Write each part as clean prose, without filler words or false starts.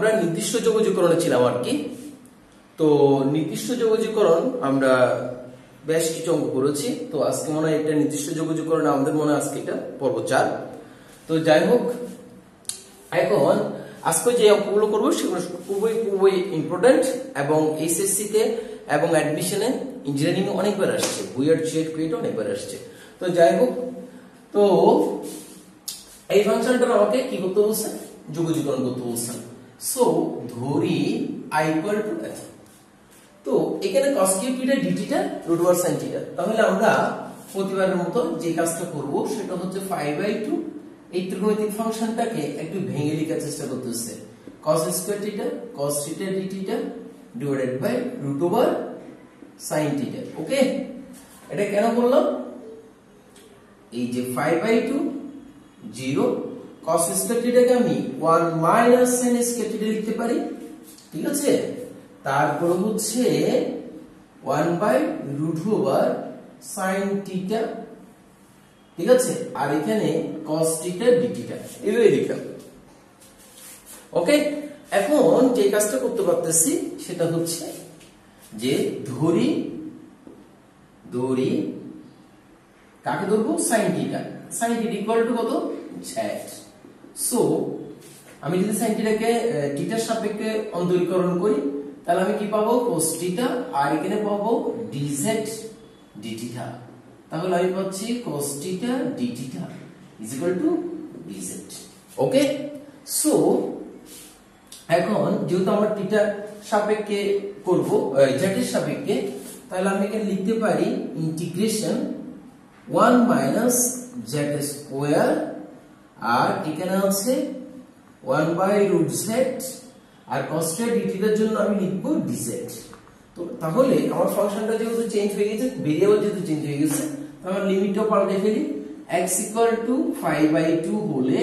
আমরা নির্দিষ্ট যোগজীকরণে ছিলাম আর কি। তো নির্দিষ্ট যোগজীকরণ আমরা বেশ কিছু অঙ্ক করেছি। তো আজকে মনে হয় একটা নির্দিষ্ট যোগজীকরণে আমাদের মনে হয় আজকে এটা পর্ব 4। তো যাই হোক, এখন আজকে যে অঙ্কগুলো করবো সেগুলো খুবই ইম্পর্টেন্ট এবং এইচএসসি তে এবং অ্যাডমিশনে ইঞ্জিনিয়ারিং অনেকবার আসছে, বুয়েট জেড কুয়েট অনেকবার আসছে। তো যাই হোক, তো এই ফাংশনটা আমাকে কি করতে বলছে, যোগজীকরণ করতে বলছে। সো ধরি i ইকুয়াল টু f। তো এখানে cos কিউব থিটা dt টা √1 sin থিটা। তাহলে আমরা প্রতিবারের মতো যে কাজটা করব সেটা হচ্ছে 5/2 এই ত্রিকোণমিতিক ফাংশনটাকে একটু ভেঙে লেখার চেষ্টা করতেছে। cos square theta cos theta dt টা ডিভাইডেড বাই √ওভার sin থিটা। ওকে, এটা কেন করলাম, এই যে 5/2 0 cos স্কয়ার থিটাকে আমি 1 মাইনাস sin স্কয়ার থিটা লিখতে পারি, ঠিক আছে। তারপর হচ্ছে 1/√ওভার sin থিটা, ঠিক আছে। আর এখানে cos থিটা dt টা এভাবে লিখলাম। ওকে, এখন যে কাজটা করতে পারতেছি সেটা হচ্ছে যে ধরি কাকে ধরবো, sin theta. sin theta equal to কত, z। সো আমি যদি sin থিটাকে থিটার সাপেক্ষে অন্তরীকরণ করি তাহলে আমি কি পাবো, cos থিটা, আর এখানে পাবো dz d থিটা। তাহলে আমি পাচ্ছি cos theta d theta is equal to dz। Okay, so এখন যেহেতু আমরা থিটা সাপেক্ষে করব, z এর সাপেক্ষে, তাহলে আমি এখানে লিখতে পারি ইন্টিগ্রেশন 1 মাইনাস z স্কয়ার, আর এখানে আছে 1/√z, আর cos থিটা d থিটার জন্য আমি লিখব dz। তো তাহলে আমার ফাংশনটা যেহেতু চেঞ্জ হয়ে গেছে, ভেরিয়েবল যেহেতু চেঞ্জ হয়ে গেছে, তাহলে লিমিটটা পাল্টে ফেলি। x ইকুয়াল টু 5/2 হলে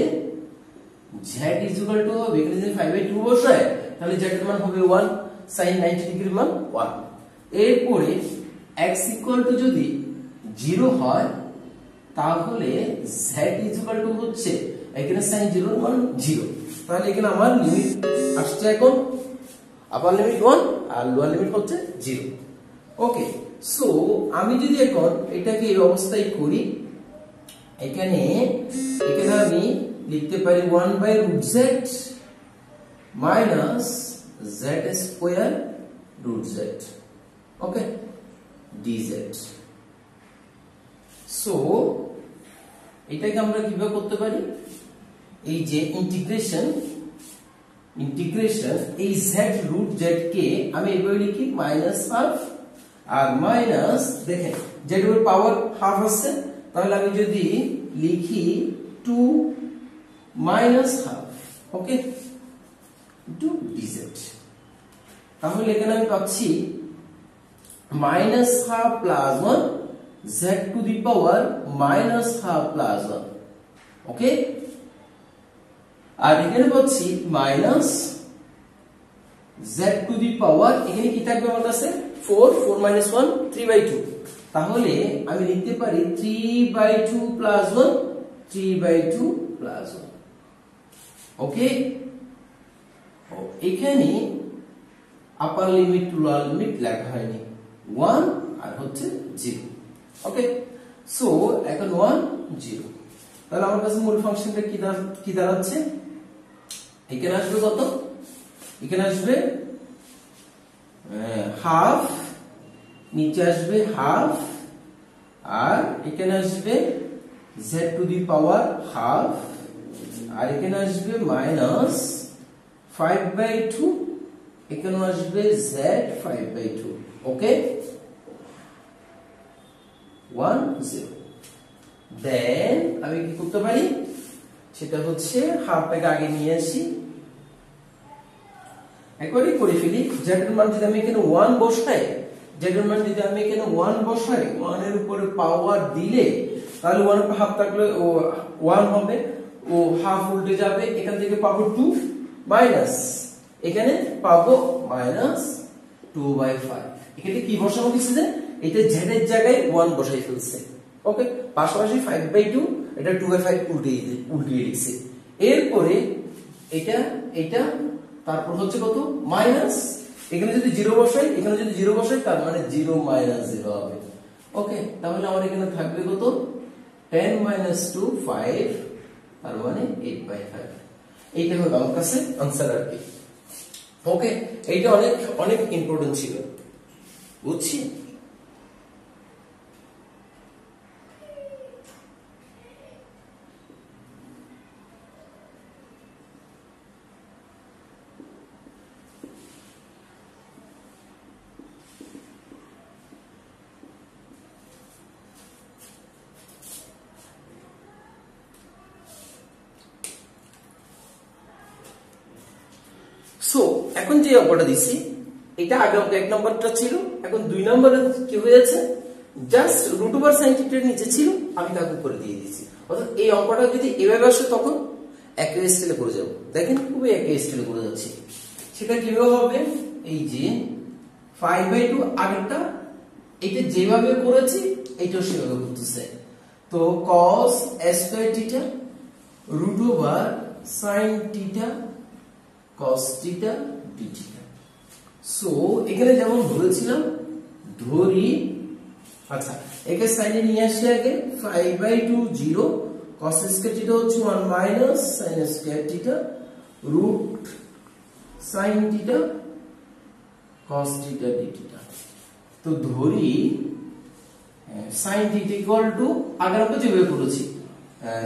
z ইজ ইকুয়াল টু হবে, এখানে যদি 5/2 বসায় তাহলে z এর মান হবে 1, sin 90 ডিগ্রির মান 1। এরপরে x ইকুয়াল টু যদি 0 হয় তাহলে z ইজ ইকুয়াল টু হচ্ছে এখানে sin 0 এর মান 0। তাহলে এখানে আমার লিমিট আসছে এখন আপার লিমিট 1 আর লোয়ার লিমিট হচ্ছে 0। ওকে, সো আমি যদি এখন এটাকে এই অবস্থায় করি, এখানে আমি লিখতে পারি 1/√z minus z square √z, ওকে, dz। সো এটাকে আমরা কিভাবে করতে পারি, এই যে ইন্টিগ্রেশন এই z √z কে আমি এভাবে লিখি -হাফ, আর মাইনাস দেখেন z এর পাওয়ার হাফ আছে, তাহলে আমি যদি লিখি 2 মাইনাস হাফ, ওকে, টু dz। তাহলে এখানে আমি পাচ্ছি -half plus 1 z to the power -half plus 1, ওকে। আর এখানে পাচ্ছি মাইনাস z টু দি পাওয়ার, এখানে কি থাকবে আমার কাছে 4 - 1 3/2। তাহলে আমি লিখতে পারি 3/2 প্লাস 1 3/2 প্লাস 1, ওকে। এখানে আপার লিমিট লোয়ার লিমিট লেখা হয়নি, 1 আর হচ্ছে 0, ওকে। সো এখন 1 0, তাহলে আমার কাছে মূল ফাংশনটা কি দাঁড়াচ্ছে, এখানে আসবে কত, এখানে আসবে হাফ, নিচে আসবে হাফ, আর এখানে আসবে z to the power half, আর এখানে আসবে মাইনাস 5/2, এখানে আসবে z 5/2, ওকে, 1 0। দেন আমি কি করতে পারি, সেটা হচ্ছে হাফটাকে আগে নিয়ে আসি, একবারই করে ফেলি। z এর মান যদি আমি এখানে 1 বসাই, z এর মান যদি আমি এখানে 1 বসাই, 1 এর উপরে পাওয়ার দিলে তাহলে 1 এর হাফ থাকলে ও 1 হবে, ও হাফ উল্টে যাবে, এখান থেকে পাবো 2 মাইনাস, এখানে পাবো -2/5। এখানে কি বসাবো কিছু, যে এটা z এর জায়গায় 1 বসাই ফেলছে, ওকে। পাশাপাশি 5/2 এটা 2/5 উল্টিয়ে লিখছে। এরপরে এটা তারপর হচ্ছে কত মাইনাস, এখানে যদি 0 বসাই এখানে যদি 0 বসাই তার মানে 0 মাইনাস 0 হবে। ওকে, তাহলে আমার এখানে থাকবে কত 10 মাইনাস 2 5, তার মানে 8/5। এইটা হলো আমার কাছে आंसर আর কি। ওকে, এইটা অনেক অনেক ইম্পর্টেন্ট ছিল, বুঝছি। সো এখন যে অঙ্কটা দিছি এটা আগে অঙ্ক 1 নম্বরটা ছিল, এখন 2 নম্বরে কি হয়েছে, জাস্ট √sin θ এর নিচে ছিল, আমি তাকে করে দিয়ে দিয়েছি। অর্থাৎ এই অঙ্কটা যদি এভাবে আসে তখন একই স্টাইলে করে যাব। দেখেন খুবই একই স্টাইলে করে যাচ্ছি। সেটা কিভাবে হবে, এই যে 5/2 আগেরটা এটা যেভাবে করেছি এটাও সেভাবে করতেছে। তো cos a² θ √sin θ cos θ dθ। So এখানে যেমন ধরেছিলাম ধরি, আচ্ছা একে সাইনে নিয়ে আসলে আগে 5/2 0 cos স্কয়ার θ হচ্ছে 1 minus sin square θ root sin θ cos θ dθ। তো ধরি sin θ ইকুয়াল টু আগের আমরা যেভাবে করেছি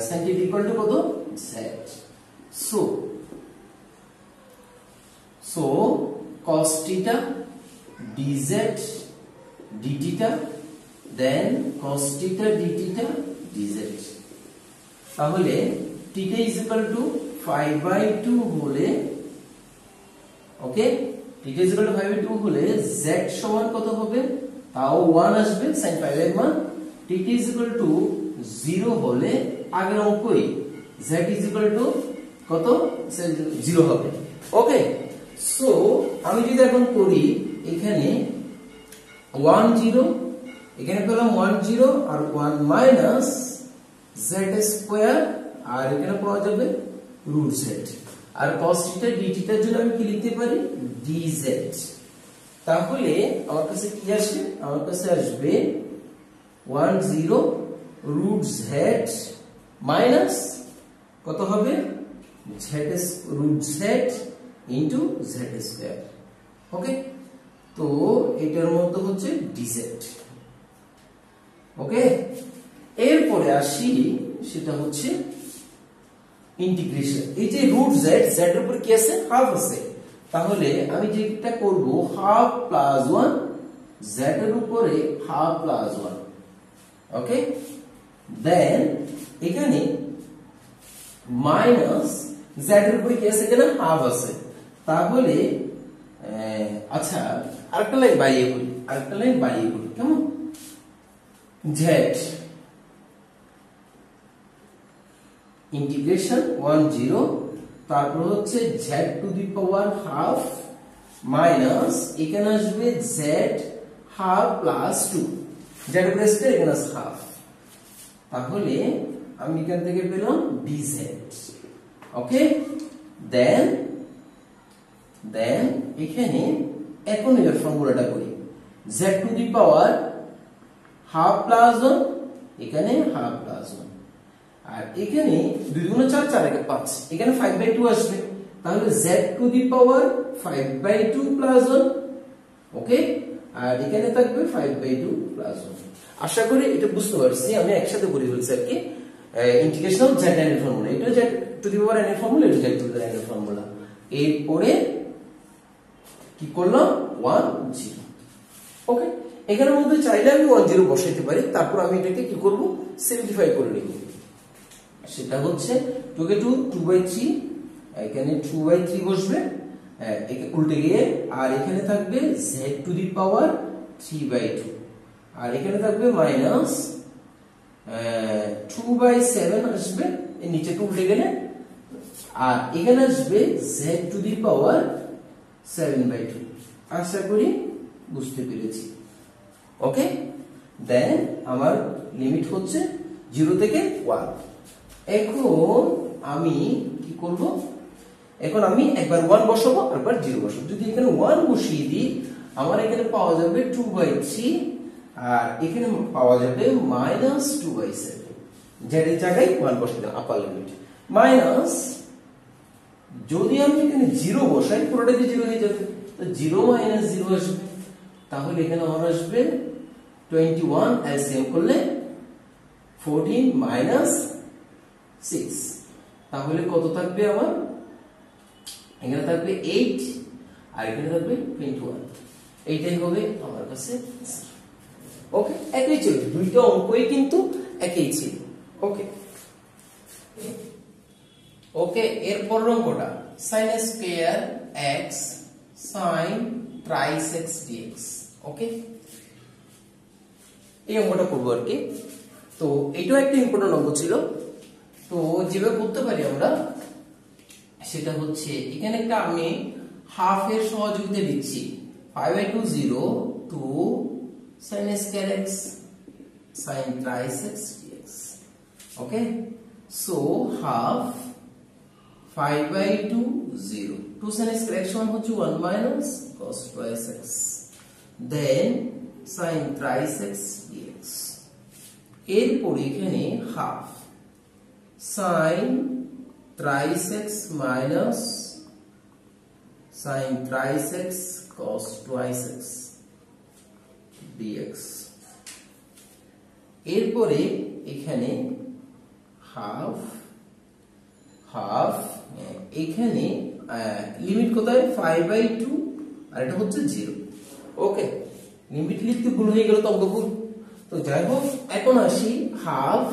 sin θ ইকুয়াল টু কত z। So cos theta dz dθ, then cos theta dθ dz। তাহলে theta is equal to 5/2 হলে, ওকে theta is equal to 5/2 হলে z সমান কত হবে, তাও 1 আসবে sin 5 এর মান। theta is equal to 0 হলে আগের অঙ্কই z is equal to কত 0 হবে। ওকে, সো আমি যদি এখন করি এখানে 1 0, এখানে পেলাম 1 0 আর 1 মাইনাস z স্কয়ার, আর এখানে পাওয়া যাবে √z, আর cos θ dθ এর জন্য আমি কি লিখতে পারি dz। তাহলে আমার কাছে কি আসবে, আমার কাছে আসবে 1 0 √z মাইনাস কত হবে z √z into z square. Okay, তো এটার মধ্যে হচ্ছে dz। ওকে, এরপরে আসি সেটা হচ্ছে ইন্টিগ্রেশন। এই যে √z, z এর উপর কি আছে হাফ আছে, তাহলে আমি যেটা করব হাফ প্লাস 1 z এর উপরে হাফ প্লাস 1। ওকে, দেন এখানে মাইনাস z এর উপরে কি আছে, এখানে হাফ আছে, তাহলে আচ্ছা আরেকটা লাইন বাইরে করি, কেমন z ইন্টিগ্রেশন 1 0, তারপর হচ্ছে z to the power half minus এখানে আসবে z হাফ প্লাস 2, z এর উপরে স্কয়ার এখানে আছে হাফ, তাহলে আমি এখান থেকে পেলাম dz। ওকে, দেন এখানে এখন এর ফর্মুলাটা করি, z to the power half plus 1, এখানে হাফ প্লাস 1, আর এখানে 2 গুণ 4 4 একে 5, এখানে 5/2 আসবে, তাহলে z to the power 5/2 plus 1। ওকে, আর এখানে থাকবে 5/2 প্লাস 1। আশা করি এটা বুঝতে পারছি, আমি একসাথে করে ফেলছি আর কি ইন্টিগ্রেশন z n এর ফর্মুলা, এটা z to the power n এর ফর্মুলা, এটা z to the power n এর ফর্মুলা। এরপরে কি করলাম 1 0। ওকে, এখানের মধ্যে চাইলে আমি 1 0 বসাইতে পারি, তারপর আমি এটাকে কি করব সিম্পলিফাই করে নিব। সেটা হচ্ছে 2 কে 2 2/3, এখানে 2/3 বসবে, একে উল্টে গিয়ে, আর এখানে থাকবে z টু দি পাওয়ার 3/2, আর এখানে থাকবে মাইনাস 2/7 আসবে, এর নিচে উল্টে গেলে, আর এখানে আসবে z টু দি পাওয়ার 7/2। আশা করি বুঝতে পেরেছি। ওকে, দেন আমার লিমিট হচ্ছে 0 থেকে 1। এখন আমি কি করব, এখন আমি একবার 1 বসাবো একবার 0 বসাবো। যদি এখানে 1 বসিয়ে দিই আমার এখানে পাওয়া যাবে 2/3 আর এখানে পাওয়া যাবে -2/7। যেটা জায়গায় 1 বসিয়ে দিলাম আপার লিমিট মাইনাস, যদি আমি এখানে 0 বসাই পুরোটাই 0 হয়ে যাবে, তো 0 - 0 আসবে, তাহলে এখানে আমার আসবে 21 এলসিএম করলে 14 - 6, তাহলে কত থাকবে আমার এখানে থাকবে 8 আর এখানে থাকবে 21। এইটাই হবে আমার কাছে। ওকে, একই ছিল, দুইটা অঙ্কই কিন্তু একই ছিল। ওকে ওকে, এরপর অঙ্কটা sin square x sin thrice x dx। ওকে, এই অঙ্কটা করবো আর কি। তো এটাও একটা ইম্পর্টেন্ট অঙ্ক ছিল। তো যেভাবে করতে পারি আমরা সেটা হচ্ছে এখানে একটা আমি হাফ এর সহযোগিতা দিচ্ছি 5/2 0 to sin square x sin thrice x dx। Okay, so half 5/2 0 2 sin square x সমান হচ্ছে 1 minus cos twice x then sin thrice x dx। এরপর এখানে half sin thrice x minus sin thrice x cos twice x dx। এরপরে এখানে half এখানে limit কোথায় 5/2 আর এটা হচ্ছে 0। ওকে, লিমিট লিখতে ভুল হয়ে গেল তো অঙ্ক ভুল। তো যাই হোক, এখন আসি হাফ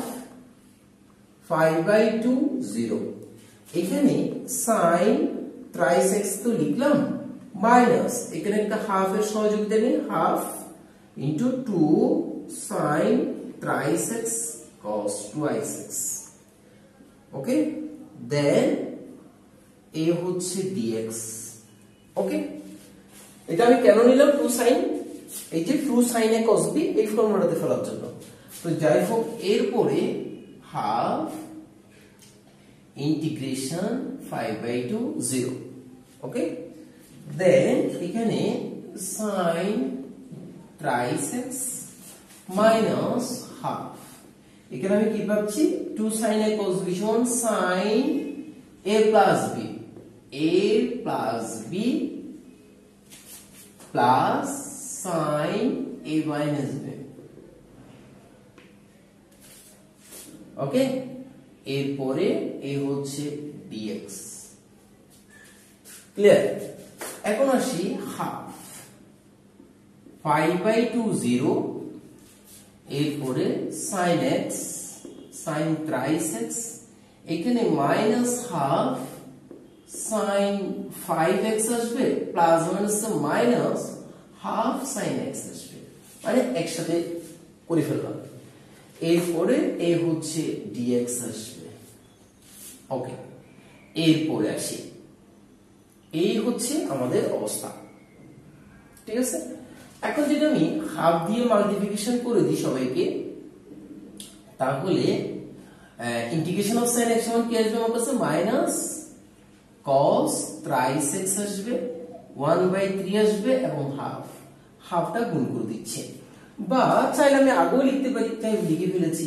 5/2 0, এখানে sin thrice x তো লিখলাম মাইনাস এখানে একটা হাফ এর সহযোগিতা নিয়ে half into 2 sin thrice x cos twice x। ওকে, দেন এ হচ্ছে dx। ওকে, এটা আমি কেন নিলাম 2 sin, এই যে 2 sin a cos b এই ফর্মুলাতে ফেলার জন্য। তো যাই হোক, এরপরে হাফ ইন্টিগ্রেশন 5/2 0। ওকে, দেন এখানে sin thrice x minus half, এখানে আমি কি পাচ্ছি 2 sin a cos b সমান sin a plus b plus sin a minus b। ওকে, এরপরে এ হচ্ছে dx। ক্লিয়ার? এখন আসি হাফ 5/2 0, এরপরে sin x sin thrice x, এখানে মাইনাস হাফ sin 5x আসবে plus minus half sin x আসবে, মানে একসাথে করে ফেললাম। এরপরে এ হচ্ছে dx আসবে। ওকে, এরপরে আসি এই হচ্ছে আমাদের অবস্থা। ঠিক আছে, এখন যদি আমি হাফ দিয়ে মাল্টিপ্লিকেশন করে দিই সবাইকে, তাহলে ইন্টিগ্রেশন অফ sin x সমান কি আসবে আমার কাছে মাইনাস cos thrice x আসবে 1/3 আসবে এবং হাফটা গুণ করে দিচ্ছে, বা চাইলে আমি আগেও লিখতে পারি, তাই লিখে ফেলেছি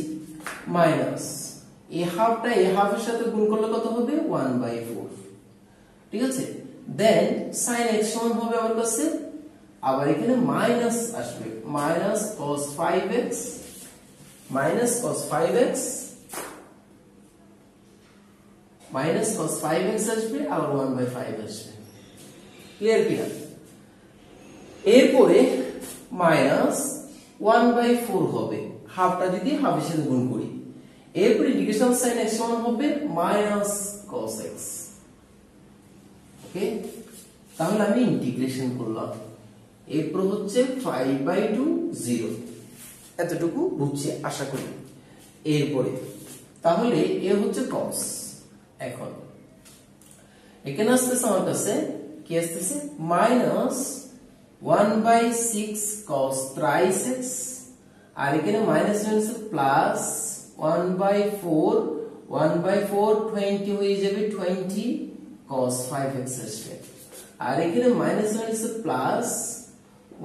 মাইনাস এই হাফটা এই হাফের সাথে গুণ করলে কত হবে 1/4। ঠিক আছে, দেন sin x সমান হবে আমার কাছে আবার এখানে মাইনাস আসবে minus cos 5x minus cos 5x আসবে আবার 1/5 আসবে। ক্লিয়ার কিনা? এরপরে মাইনাস 1/4 হবে হাফটা যদি হাফের সাথে গুণ করি। এরপরে ইন্টিগ্রেশন sin x সমান হবে মাইনাস cos x। ওকে, তাহলে আমি ইন্টিগ্রেশন করলাম। এরপর হচ্ছে 5/2 0, এতটুকু বুঝছি আশা করি। এরপরে তাহলে এ হচ্ছে cos। এখন এখানে আসতেছে আমার কাছে কি আসতেছে মাইনাস 1/6 cos thrice x, আর এখানে মাইনাস প্লাস 1/4 20 হয়ে যাবে 20 cos 5x আসবে আর এখানে মাইনাস মাইনাসে প্লাস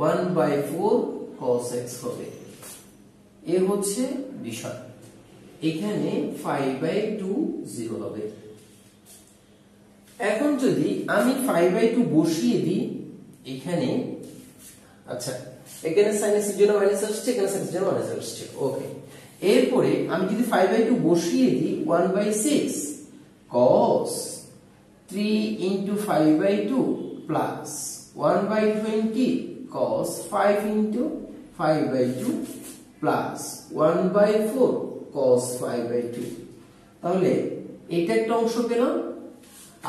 1/4 cos x হবে এ হচ্ছে বিষয় এখানে 5/2 0 হবে এখন যদি আমি 5/2 বসিয়ে দিই এখানে আচ্ছা এখানে sin x এর জন্য মাইনাস আসছে এখানে sin x এর জন্য মাইনাস আসছে ওকে এরপরে আমি যদি 5/2 বসিয়ে দিই 1/6 cos 3 into 5/2 plus 1/20 cos 5 into 5/2 plus 1/4 cos 5/2 তাহলে এটা একটা অংশ পেলাম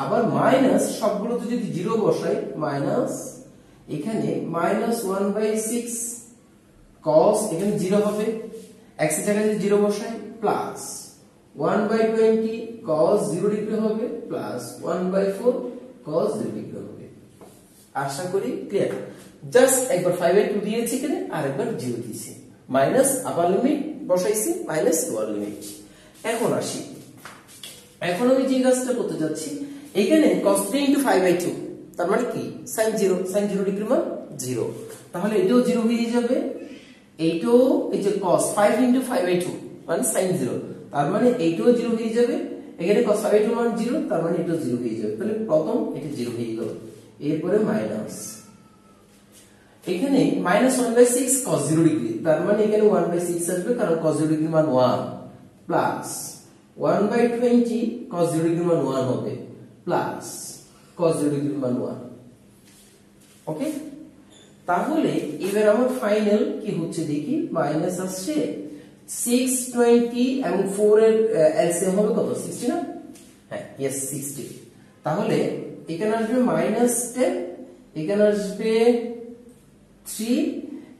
আবার মাইনাস সবগুলোতে যদি 0 বসাই মাইনাস এখানে -1/6 cos এখানে 0 হবে x এর জায়গায় যদি 0 বসাই প্লাস 1/20 cos 0 ডিগ্রি হবে প্লাস 1/4 cos 0 ডিগ্রি হবে আশা করি ক্লিয়ার জাস্ট একবার 5/2 দিয়েছি এখানে আর একবার 0 দিয়েছি মাইনাস আপার লিমিট বসাইছি মাইনাস লোয়ার লিমিট এখন আসি এখন আমি যে কাজটা করতে যাচ্ছি এখানে cos 3 into 5/2 তার মানে কি sin 0 ডিগ্রি মান 0 তাহলে এটাও 0 হয়ে যাবে এইটাও এই যে cos 5 into 5/2 মানে sin 0 তার মানে এইটাও 0 হয়ে যাবে এখানে cos 5/2 মান 0 তার মানে এটাও 0 হয়ে যাবে তাহলে প্রথম এটা 0 হয়ে গেল এরপরে মাইনাস এখানে -1/6 cos 0 ডিগ্রি তার মানে এখানে 1/6 আসবে কারণ cos 0 ডিগ্রি মান 1 প্লাস 1/20 cos 0 ডিগ্রি মান 1 হবে প্লাস cos 0 ডিগ্রি মান 1 ওকে তাহলে এবার আমার ফাইনাল কি হচ্ছে দেখি মাইনাস আসছে 620 এবং 4 এর এলসিএম হবে কত 60 না হ্যাঁ यस 60 তাহলে এখানে আসবে -10 এখানে আসবে 3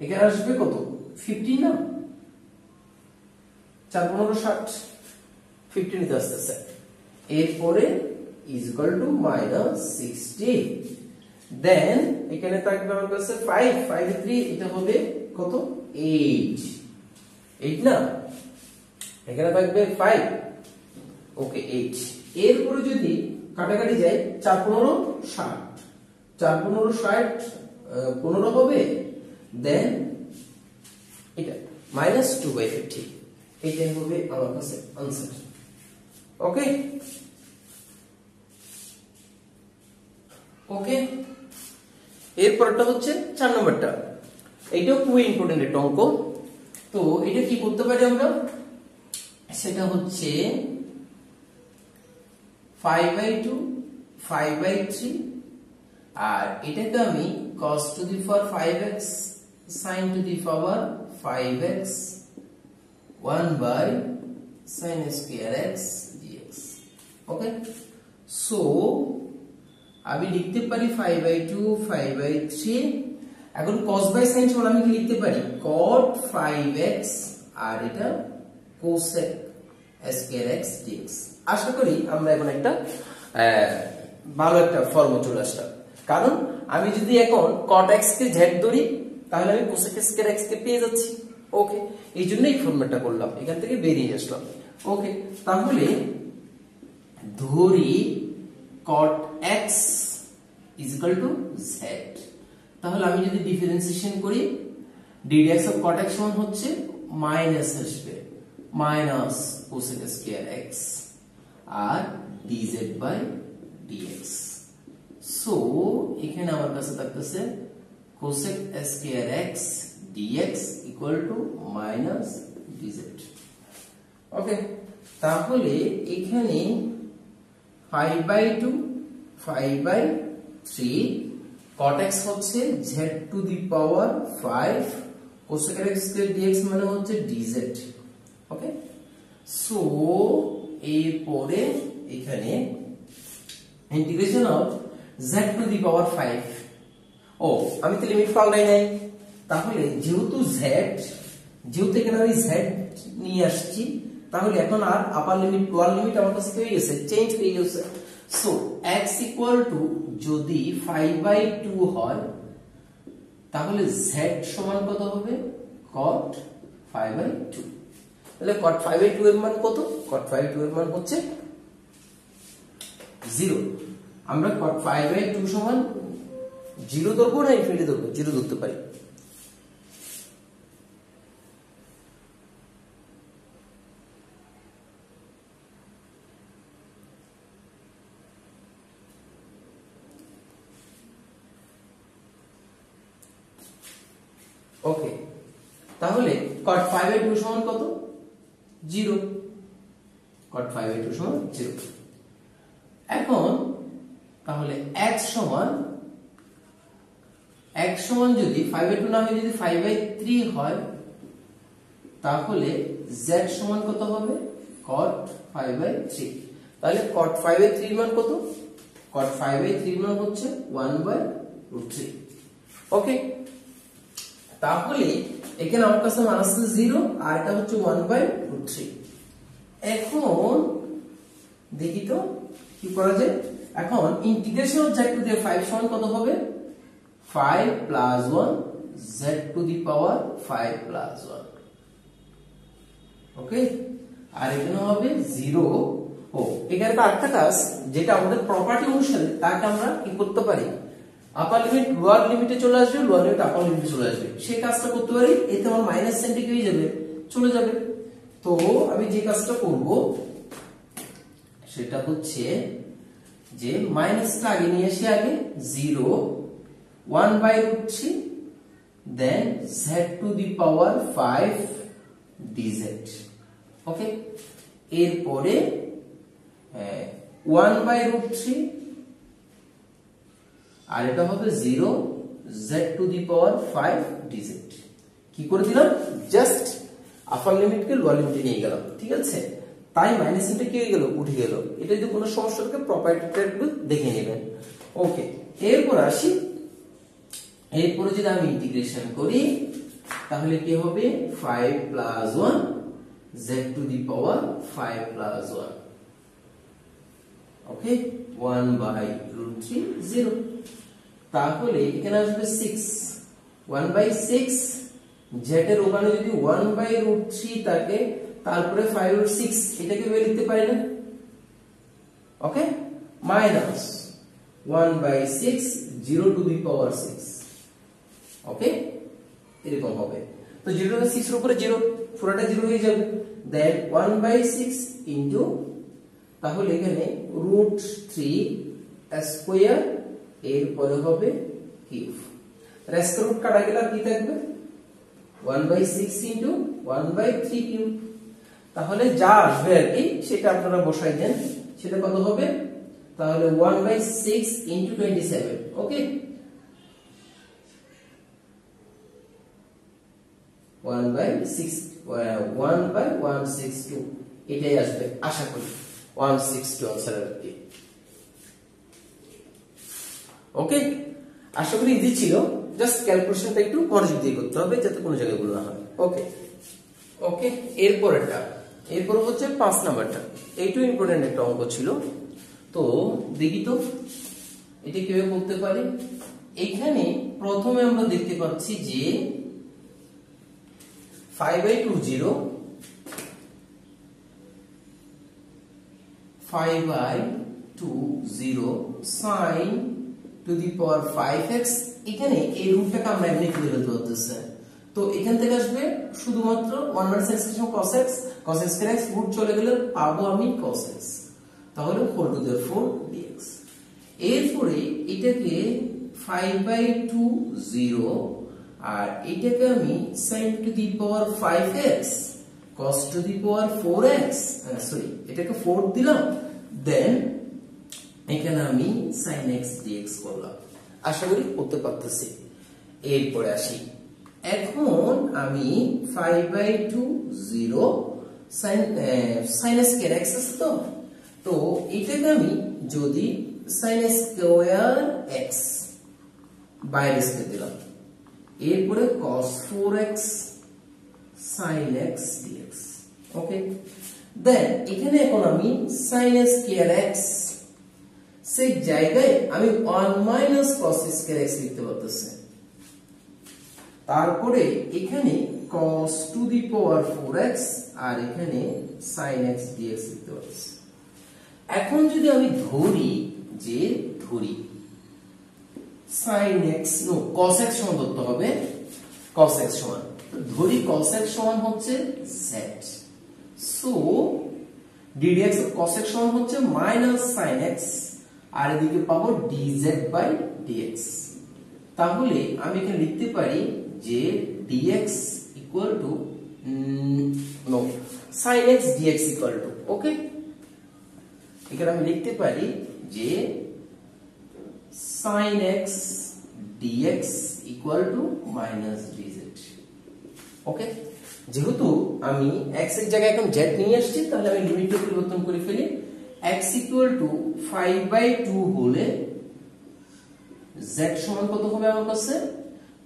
এখানে আসবে কত 15 না 4 15 60 15 নিতে আসছে এরপরে is equal to -60 দেন এখানে থাকবে আমার কাছে 5 5 3 এটা হবে কত 8 8 না এখানে থাকবে 5 ওকে 8 এরপরে যদি কাটাকাটি যায় 4 15 60 4 15 60 15 হবে দেন এটা -2/50 এটাই হবে আমার কাছে आंसर ওকে ওকে এরপরটা হচ্ছে 4 নম্বরটা এইটাও খুবই ইম্পর্টেন্ট একটা অঙ্ক তো এটা কি করতে পারি আমরা সেটা হচ্ছে 5/2 5/3 আর এটাকে আমি cos to the power 5x sin to the power 5x 1 by sin square x dx okay so আমি লিখতে পারি 5/2 5/3 এখন cos by sin সমান আমি কি লিখতে পারি cot 5x আর এটা cosec square x dx আশা করি আমরা এখন একটা ভালো একটা ফর্মে চলে আসলাম কারণ আমি যদি এখন cot x কে z ধরি তাহলে আমি cosec square x কে পেয়ে যাচ্ছি ওকে এইজন্য এই ফর্মুলাটা করলাম এখান থেকে বেরিয়ে আসলাম ওকে তাহলে ধরি cot x is equal to z তাহলে আমি যদি ডিফারেন্সিয়েশন করি ddx of cot x সমান হচ্ছে মাইনাস আসবে মাইনাস cosec square x আর dz by dx সো এখানে আমার কাছে থাকতেছে cosec square x dx equal to minus dz ওকে তাহলে এখানে 5/2 5/3 cot x হচ্ছে z to the power 5 cosec x square dx মানে হচ্ছে dz ওকে সো এরপরে এখানে integration of z to the power 5 ও আমি তো লিমিট পাল্টাই নাই তাহলে যেহেতু এখানে আমি z নিয়ে আসছি তাহলে এখন আর আপার লিমিট লোয়ার লিমিট আমার কাছে হয়ে গেছে চেঞ্জ হয়ে গেছে সো x ইকুয়াল টু যদি 5/2 হয় তাহলে z সমান কত হবে cot 5/2 তাহলে cot 5/2 এর মান কত cot 5/2 এর মান হচ্ছে 0 আমরা cot 5/2 সমান 0 ধরবো না ইনফিনিটি ধরবো? 0 ধরতে পারি। ওকে, তাহলে cot 5/2 সমান কত? 0। cot 5/2 সমান 0। এখন তাহলে x সমান যদি 5/2 না হয় যদি 5/3 হয়, তাহলে z সমান কত হবে? cot 5/3। তাহলে cot 5/3 মান কত? cot 5/3 মান হচ্ছে 1/√3। ওকে, তাহলে এখানে আমার কাছে মান আসছে 0 আর এটা হচ্ছে 1/√3। এখন দেখি তো কি করা যায়। এখন ইন্টিগ্রেশন অফ z টু দি 5 সমান কত হবে? 5 + 1 z টু দি পাওয়ার 5 + 1। ওকে, আর এখানে হবে 0। ও এখানে তো আরেকটা কাজ, যেটা আমাদের প্রপার্টি অনুসারে তাকে আমরা কি করতে পারি, আপার লিমিট লোয়ার লিমিটে চলে আসবে, লোয়ার লিমিট আপার লিমিটে চলে আসবে, সেই কাজটা করতে পারি। এতে আমার মাইনাস সাইনটা কি হয়ে যাবে? চলে যাবে। তো আমি যে কাজটা করব সেটা হচ্ছে যে মাইনাসটা আগে নিয়ে এসে আগে 0 1/√3 দেন z to the power 5 dz। ওকে, এরপরে 1/√3 আর এটা হবে 0 z to the power 5 dz। কি করে দিলাম? জাস্ট আপার লিমিটকে লোয়ার লিমিটে নিয়ে গেলাম, ঠিক আছে? তাই মাইনাস চিহ্নটা কি হয়ে গেল? উঠে গেল। এটা যদি কোনো সমস্যা থাকে প্রপার্টিটা একটু দেখে নেবেন। ওকে, এরপর আসি। এরপরে যদি আমি ইন্টিগ্রেশন করি তাহলে কি হবে? 5 + 1 z টু দি পাওয়ার 5 + 1। ওকে, 1/√3 0। তাহলে এখানে আসবে 6 1/6। z এর ওখানে যদি 1/√3 থাকে, তারপরে 5/6 এটাকে বের লিখতে পারি না? ওকে, মাইনাস 1/6 0 টু দি পাওয়ার 6। ওকে, এরকম হবে। তো 0 টু 6 এর উপরে 0, পুরোটা 0 হয়ে যাবে। দেন 1/6 ইনটু, তাহলে এখানে √3 স্কয়ার, এরপরে হবে কিউব। রেস্ট রুট কাটা গেলে কি থাকবে? 1/6 ইনটু 1/3 কিউব। তাহলে যা আসবে আর কি সেটা আপনারা বসাই দেন, সেটা কত হবে? তাহলে 1/6 ইনটু 27। ওকে, 1/162 এটাই আসবে আশা করি, 162 আনসার আর কি। ওকে, আশা করি ইজি ছিল। জাস্ট ক্যালকুলেশনটা একটু মনোযোগ দিয়ে করতে হবে যাতে কোনো জায়গায় ভুল না হয়। ওকে ওকে, এরপর হচ্ছে 5 নাম্বারটা। এইটাও ইম্পর্টেন্ট একটা অঙ্ক ছিল। তো দেখি তো এটা কিভাবে করতে পারি। এখানে প্রথমে আমরা দেখতে পাচ্ছি যে 5/20 sin two the power 5x। এখানে এই রুটটাকে আমরা এমনি তুলে ফেলতে পারতেছি। তো এখান থেকে আসবে শুধুমাত্র 1/sin cos x, cos x x root চলে গেলে পাবো আমি cos x, তাহলে 4 টু দি 4 dx। এরপরে এটাকে 5/20 আর এটাকে আমি sin two the power 5x cos two the power 4x, sorry এটাকে 4 দিলাম, দেন এখানে আমি sin x dx করলাম। আশা করি করতে পারতেছি। এরপরে আসি, এখন আমি 5/20 sin স্কয়ার x আছে, তো এটাকে আমি যদি sin স্কয়ার x বাইরে স্কয়ার দিলাম, এরপরে cos 4x sin x dx। ওকে, দেন এখানে এখন আমি sin স্কয়ার x সেই জায়গায় আমি 1 - cos স্কয়ার x লিখতে পারতেছি। তারপরে এখানে cos two the power 4x আর এখানে sin x dx লিখতে পারতেছি। এখন যদি আমি ধরি যে ধরি sin x no cos x সমান ধরতে হবে cos x সমান ধরি cos x সমান হচ্ছে z so ddx of cos x সমান হচ্ছে মাইনাস sin x আর এদিকে পাবো dz বাই dx তাহলে আমি এখানে লিখতে পারি যে dx equal to no sin x dx equal to okay এখানে আমি লিখতে পারি যে sin x dx equal to minus dz okay যেহেতু আমি x এর জায়গায় এখন z নিয়ে আসছি তাহলে আমি লিমিটটা পরিবর্তন করে ফেলি x ইকুয়াল টু 5/2 হলে z সমান কত হবে আমার কাছে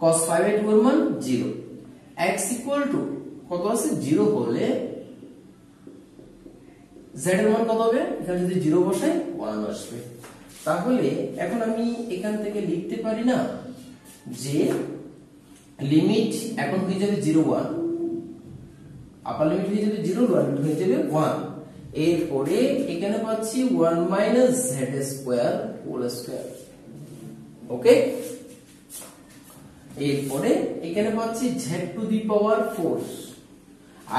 cos 5/2 এর মান 0 x ইকুয়াল টু কত আছে 0 হলে z এর মান কত হবে এখানে যদি 0 বসাই 1 আসবে তাহলে এখন আমি এখান থেকে লিখতে পারি না যে লিমিট এখন হয়ে যাবে 0 1 আপার লিমিট হয়ে যাবে 0 1 হয়ে যাবে 1 এরপরে এখানে পাচ্ছি 1 minus z square whole square okay এরপরে এখানে পাচ্ছি z টু দি পাওয়ার 4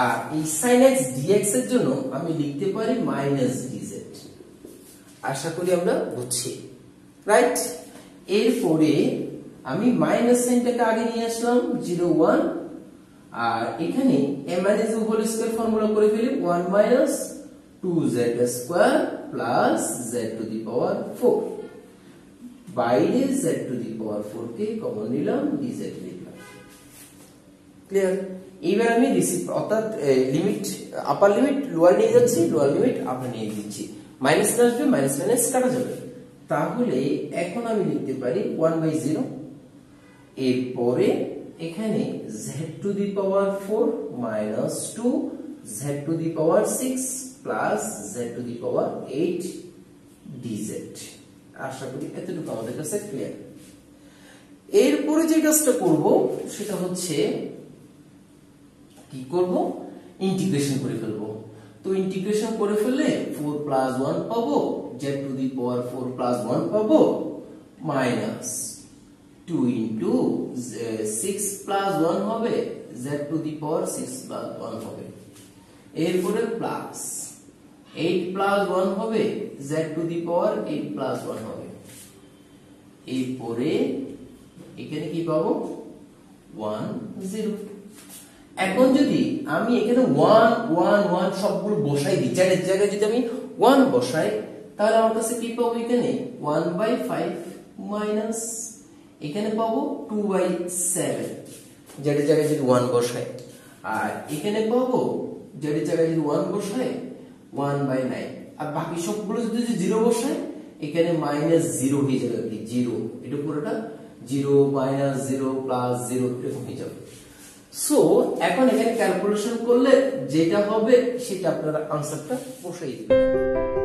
আর এই sin x dx এর জন্য আমি লিখতে পারি মাইনাস dz আশা করি আমরা বুঝছি রাইট এরপরে আমি মাইনাস সাইনটাকে আগে নিয়ে আসলাম 0 1 আর এখানে m - u whole square formula করে ফেলি 1 minus 2z square plus z to the power 4 বাইরে z টু দি পাওয়ার 4 কে কমন নিলাম dz লিখলাম ক্লিয়ার এবার আমি অর্থাৎ লিমিট আপার লিমিট লোয়ার নিয়ে যাচ্ছি লোয়ার লিমিট আপার নিয়ে দিচ্ছি মাইনাস আসবে মাইনাস মাইনাস কাটা যাবে তাহলে এখন আমি লিখতে পারি 1/0 এরপরে এখানে z to the power 4 minus 2 z to the power 6 plus z to the power 8 dz আশা করি এতটুকু আমাদের কাছে ক্লিয়ার এরপরে যে কাজটা করব সেটা হচ্ছে কি করব ইন্টিগ্রেশন করে ফেলব তো ইন্টিগ্রেশন করে ফেললে 4 প্লাস 1 পাবো z to the power 4 plus 1 পাবো মাইনাস 2 ইনটু 6 প্লাস 1 হবে z to the power 6 plus 1 হবে এরপরে প্লাস 8 প্লাস 1 হবে z to the power 8 plus 1 হবে এরপরে এখানে কি পাবো 1 0 এখন যদি আমি এখানে 1 1 1 সবগুলো বসাই দিই চারের জায়গায় যদি আমি 1 বসাই তাহলে আমার কাছে কি পাবো এখানে 1/5 মাইনাস এখানে পাবো 2/7 যেটার জায়গায় যদি 1 বসাই আর এখানে পাবো যেটার জায়গায় যদি 1 বসাই 1/9 আর বাকি সবগুলো যদি 0 বসাই এখানে -0 হয়ে যাবে কি 0 এটা পুরোটা 0 -0 প্লাস 0 এরকম হয়ে যাবে সো এখন এখানে ক্যালকুলেশন করলে যেটা হবে সেটা আপনারা আনসারটা বসাই দিবেন